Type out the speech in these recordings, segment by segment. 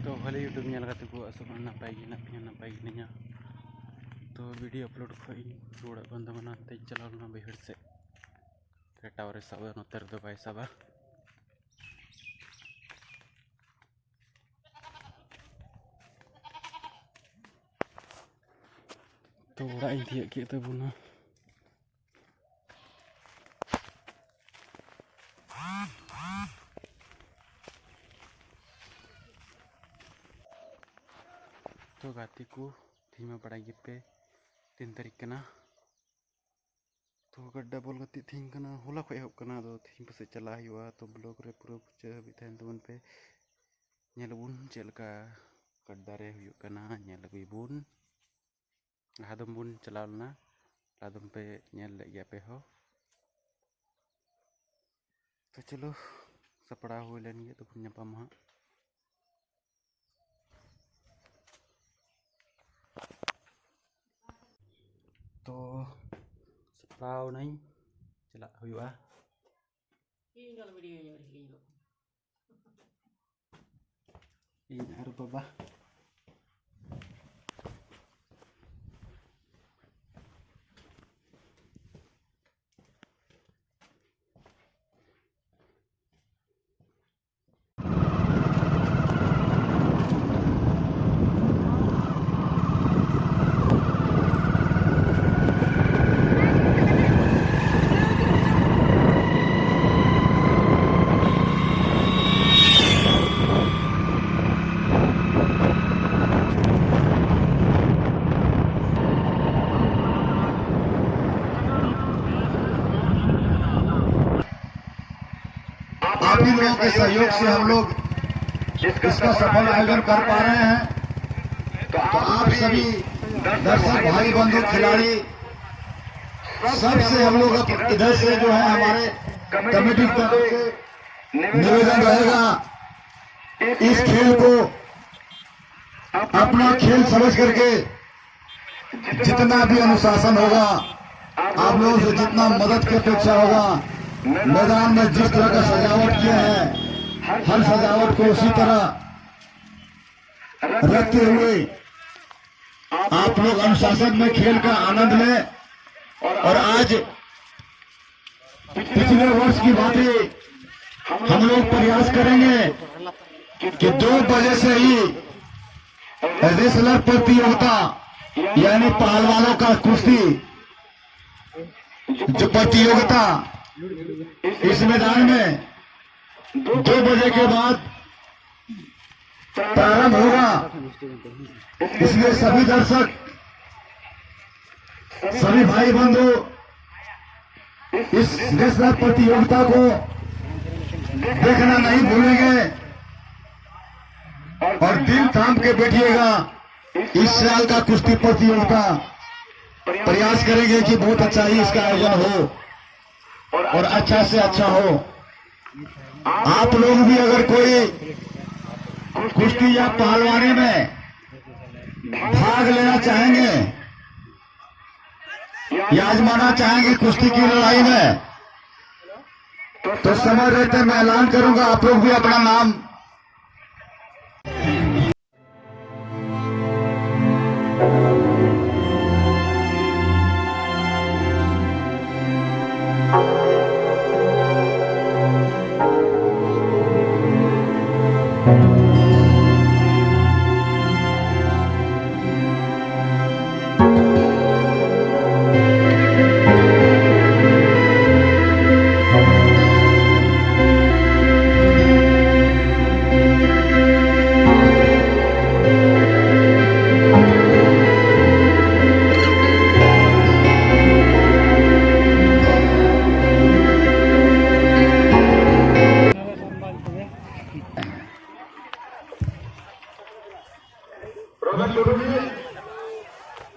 तो भले यूट्यूब ᱧᱮᱞ ᱠᱟᱛᱮ ᱠᱚ ᱟᱥᱚᱜ ᱱᱟᱯᱟᱭ ᱜᱮ ᱦᱮᱱᱟᱜ ᱯᱮᱭᱟ ᱱᱟᱯᱟᱭ ᱜᱮ ᱦᱤᱱᱟᱹᱧᱟ तो वीडियो अपलोड खो रुआड़ बंद मना चला बैहर से टावर सब नोते बै सबा तो ओड़ा तीय के तबना तो गाते को थी में बड़ा पे 3 तारीख कना तो गड्डा बॉल गति थी कना होला खो एहब कना दो थी पासे चला हुआ तो ब्लॉग रे पूरा पुचा हबी तहन तबन पे नेलबुन चलका गड्डा रे हुयो कना नेल बुन हादम बुन चलावना लादम पे नेल ले पे हो तो चलो सपड़ा हुई लेन गए तो पुण्यपाम हाँ तो सपड़ाव नहीं चला हुआ इन बाबा आप ही लोगों के सहयोग से हम लोग इसका सफल आयोजन कर पा रहे हैं। तो आप सभी दर्शक भाई बंधु खिलाड़ी सबसे हम लोग इधर से जो है हमारे कमेटी का निवेदन रहेगा, इस खेल को अपना खेल समझ करके जितना भी अनुशासन होगा, आप लोगों से जितना मदद की अपेक्षा होगा, मैदान में जिस तरह का सजावट किया है हर सजावट को उसी तरह रखते हुए आप लोग अनुशासन में खेल का आनंद लें। और आज पिछले वर्ष की बातें हम लोग प्रयास करेंगे कि 2 बजे से ही रेसलर प्रतियोगिता यानी पहलवानों का कुश्ती जो प्रतियोगिता इस मैदान में 2 बजे के बाद प्रारंभ होगा। इसलिए सभी दर्शक सभी भाई बंधु इस रेसलर प्रतियोगिता को देखना नहीं भूलेंगे और दिल थाम के बैठिएगा। इस साल का कुश्ती प्रतियोगिता प्रयास करेंगे कि बहुत अच्छा ही इसका आयोजन हो और अच्छा से अच्छा हो। आप लोग भी अगर कोई कुश्ती या पहलवानी में भाग लेना चाहेंगे या आजमाना चाहेंगे कुश्ती की लड़ाई में, तो समय रहते मैं ऐलान करूंगा, आप लोग भी अपना नाम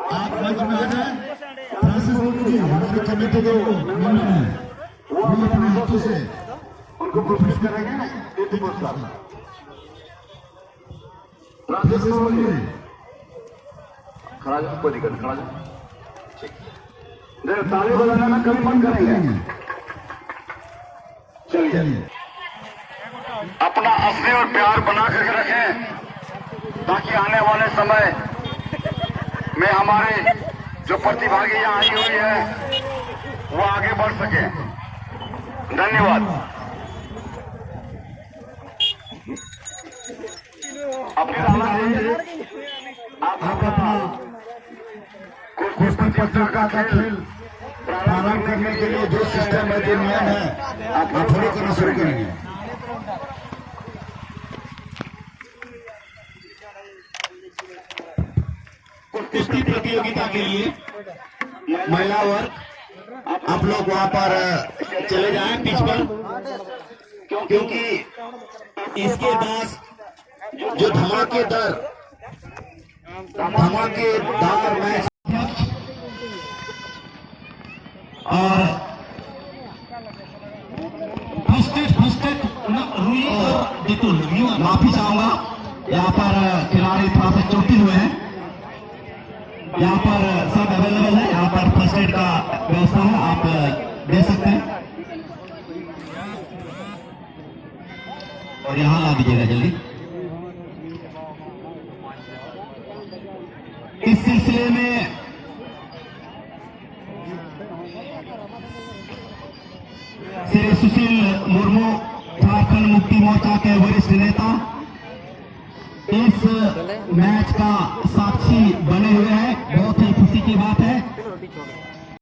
आप मंच में आ जाए। हमारे कमेटी के मेंबर हैं, वो अपने हाथों से उनको पुरस्कृत करेंगे। खड़ा जाओ, कोई दिक्कत, खड़ा जाओ। ताली बजाना ना कभी बंद करेंगे। चलिए अपना असली और प्यार बना करके रखें। ताकि आने वाले समय में हमारे जो प्रतिभागी यहाँ आई हुई है वो आगे बढ़ सके। धन्यवाद। अपनी आप अपना कुश्ती प्रतियोगिता का खेल प्रारंभ करने के लिए जो सिस्टम है, जो नियम है, आप फॉलो करना शुरू करेंगे। कुश्ती प्रतियोगिता के लिए महिला वर्ग आप लोग वहां पर चले जाएं पिच पर, क्योंकि इसके बाद जो धमाकेदार मैच और रुई और जितुल, माफी चाहूंगा, यहाँ पर खिलाड़ी थोड़ा सा चोटिल हुए हैं। यहाँ पर सब अवेलेबल है, यहाँ पर फर्स्ट एड का व्यवस्था है, आप दे सकते हैं और यहाँ ला दीजिएगा जल्दी। इस सिलसिले में श्री सुशील मुर्मू, झारखंड मुक्ति मोर्चा के वरिष्ठ नेता, इस मैच का साक्षी बने हुए हैं। बहुत ही खुशी की बात है।